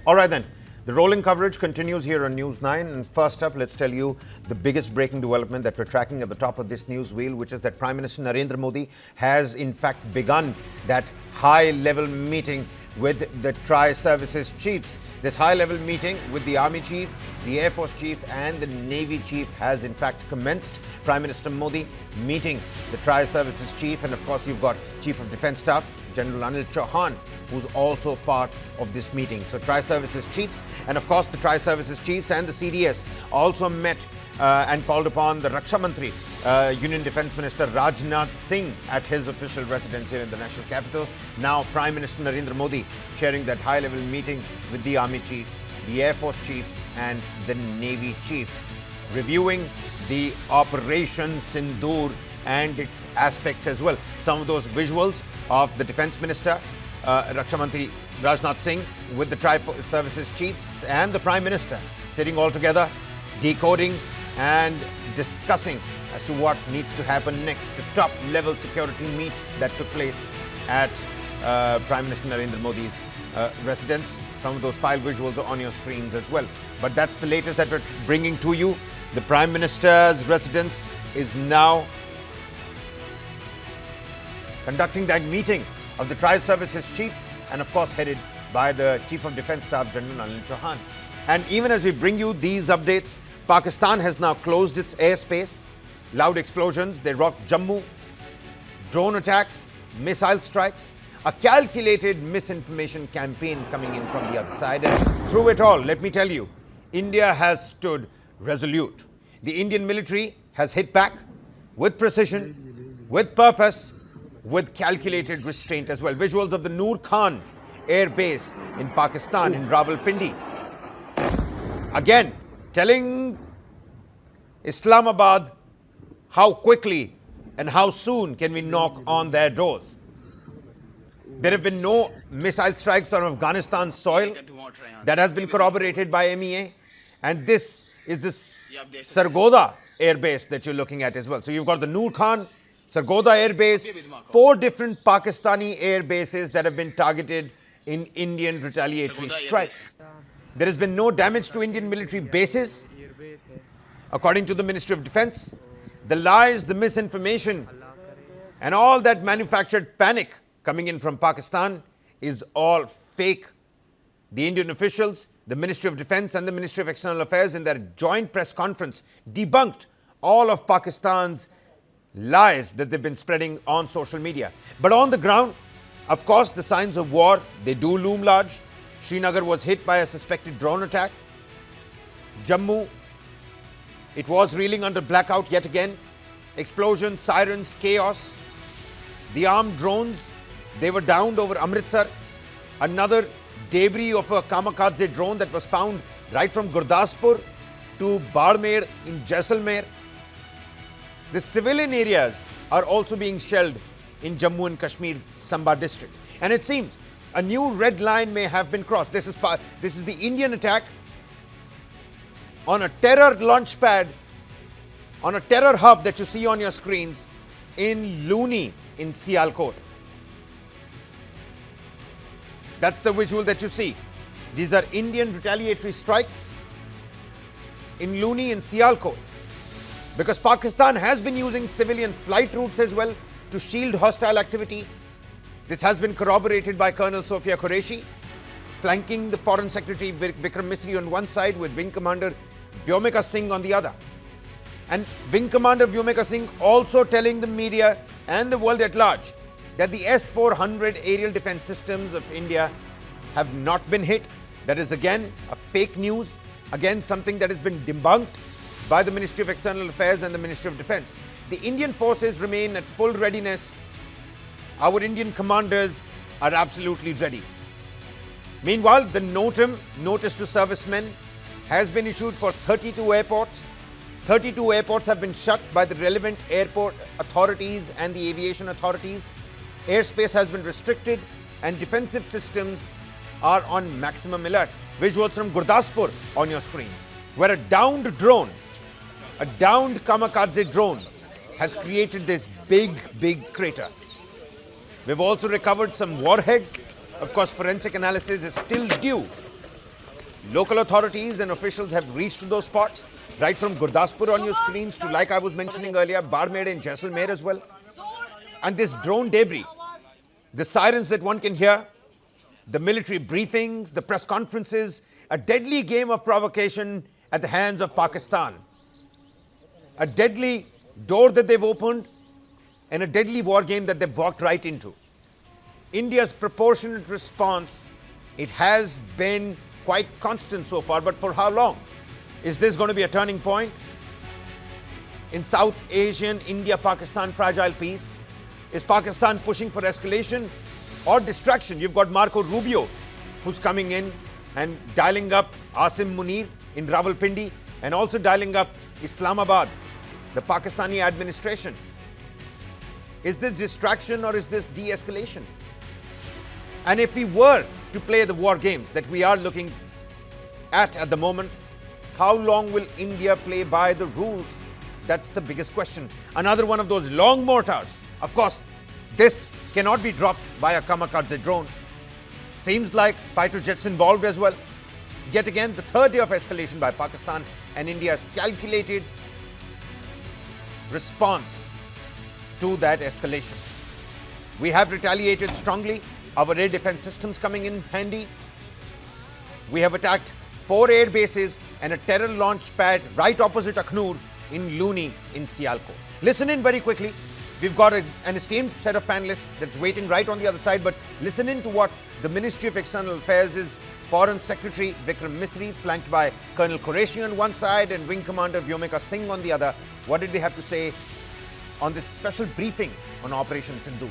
All right then. The rolling coverage continues here on News 9. And first up, let's tell you the biggest breaking development that we're tracking at the top of this news wheel, which is that Prime Minister Narendra Modi has in fact begun that high-level meeting with the tri-services chiefs. This high-level meeting with the Army Chief, the Air Force Chief and the Navy Chief has in fact commenced. Prime Minister Modi meeting the tri-services chief, and of course you've got Chief of Defence Staff, General Anil Chauhan, who's also part of this meeting. So tri-services chiefs and of course the tri-services chiefs and the CDS also met and called upon the Raksha Mantri, Union Defence Minister Rajnath Singh at his official residence here in the national capital. Now Prime Minister Narendra Modi chairing that high-level meeting with the Army Chief, the Air Force Chief and the Navy Chief, reviewing the Operation Sindoor and its aspects as well. Some of those visuals of the Defence Minister, Raksha Mantri Rajnath Singh, with the tri-services chiefs and the Prime Minister sitting all together, decoding and discussing as to what needs to happen next. The top-level security meet that took place at Prime Minister Narendra Modi's residence. Some of those file visuals are on your screens as well. But that's the latest that we're bringing to you. The Prime Minister's residence is now conducting that meeting of the tri-services chiefs and of course headed by the Chief of Defence Staff, General Anil Chauhan. And even as we bring you these updates, Pakistan has now closed its airspace. Loud explosions, they rocked Jammu, drone attacks, missile strikes, a calculated misinformation campaign coming in from the other side. And through it all, let me tell you, India has stood resolute. The Indian military has hit back with precision, with purpose, with calculated restraint as well. Visuals of the Noor Khan Air Base in Pakistan, in Rawalpindi. Again, telling Islamabad how quickly and how soon can we knock on their doors. There have been no missile strikes on Afghanistan soil. That has been corroborated by MEA. And this is the Sargodha Air Base that you're looking at as well. So you've got the Noor Khan, Sargodha Air Base, 4 different Pakistani air bases that have been targeted in Indian retaliatory strikes. There has been no damage to Indian military bases, according to the Ministry of Defence. The lies, the misinformation, and all that manufactured panic coming in from Pakistan is all fake. The Indian officials, the Ministry of Defence and the Ministry of External Affairs in their joint press conference debunked all of Pakistan's lies that they've been spreading on social media. But on the ground, of course, the signs of war, they do loom large. Srinagar was hit by a suspected drone attack. Jammu, it was reeling under blackout yet again. Explosions, sirens, chaos. The armed drones, they were downed over Amritsar. Another debris of a kamikaze drone that was found right from Gurdaspur to Barmer in Jaisalmer. The civilian areas are also being shelled in Jammu and Kashmir's Samba district. And it seems a new red line may have been crossed. This is the Indian attack on a terror launch pad, on a terror hub that you see on your screens in Luni in Sialkot. That's the visual that you see. These are Indian retaliatory strikes in Luni in Sialkot. Because Pakistan has been using civilian flight routes as well to shield hostile activity. This has been corroborated by Colonel Sophia Qureshi, flanking the Foreign Secretary Vikram Misri on one side with Wing Commander Vyomika Singh on the other. And Wing Commander Vyomika Singh also telling the media and the world at large that the S-400 aerial defense systems of India have not been hit. That is again a fake news, again something that has been debunked by the Ministry of External Affairs and the Ministry of Defence. The Indian forces remain at full readiness. Our Indian commanders are absolutely ready. Meanwhile, the NOTAM, Notice to Servicemen, has been issued for 32 airports. 32 airports have been shut by the relevant airport authorities and the aviation authorities. Airspace has been restricted and defensive systems are on maximum alert. Visuals from Gurdaspur on your screens, where a downed drone, a downed kamikaze drone has created this big crater. We've also recovered some warheads. Of course, forensic analysis is still due Local authorities and officials have reached to those spots, right from Gurdaspur on your screens to, like I was mentioning earlier, Barmer and Jaisalmer as well. And this drone debris, the sirens that one can hear, the military briefings, the press conferences, a deadly game of provocation at the hands of Pakistan. A deadly door that they've opened and a deadly war game that they've walked right into. India's proportionate response, it has been quite constant so far, but for how long? Is this going to be a turning point in South Asian, India-Pakistan fragile peace? Is Pakistan pushing for escalation or distraction? You've got Marco Rubio, who's coming in and dialing up Asim Munir in Rawalpindi and also dialing up Islamabad, the Pakistani administration. Is this distraction or is this de-escalation? And if we were to play the war games that we are looking at the moment, how long will India play by the rules? That's the biggest question. Another one of those long mortars. Of course, this cannot be dropped by a kamikaze drone. Seems like fighter jets involved as well. Yet again, the third day of escalation by Pakistan, and India's calculated response to that escalation. We have retaliated strongly. Our air defense systems coming in handy. We have attacked 4 air bases and a terror launch pad right opposite Akhnur in Luni in Sialkot. Listen in very quickly. We've got an esteemed set of panelists that's waiting right on the other side, but listen in to what the Ministry of External Affairs' Foreign Secretary Vikram Misri, flanked by Colonel Qureshi on one side and Wing Commander Vyomika Singh on the other. What did they have to say on this special briefing on Operation Sindoor?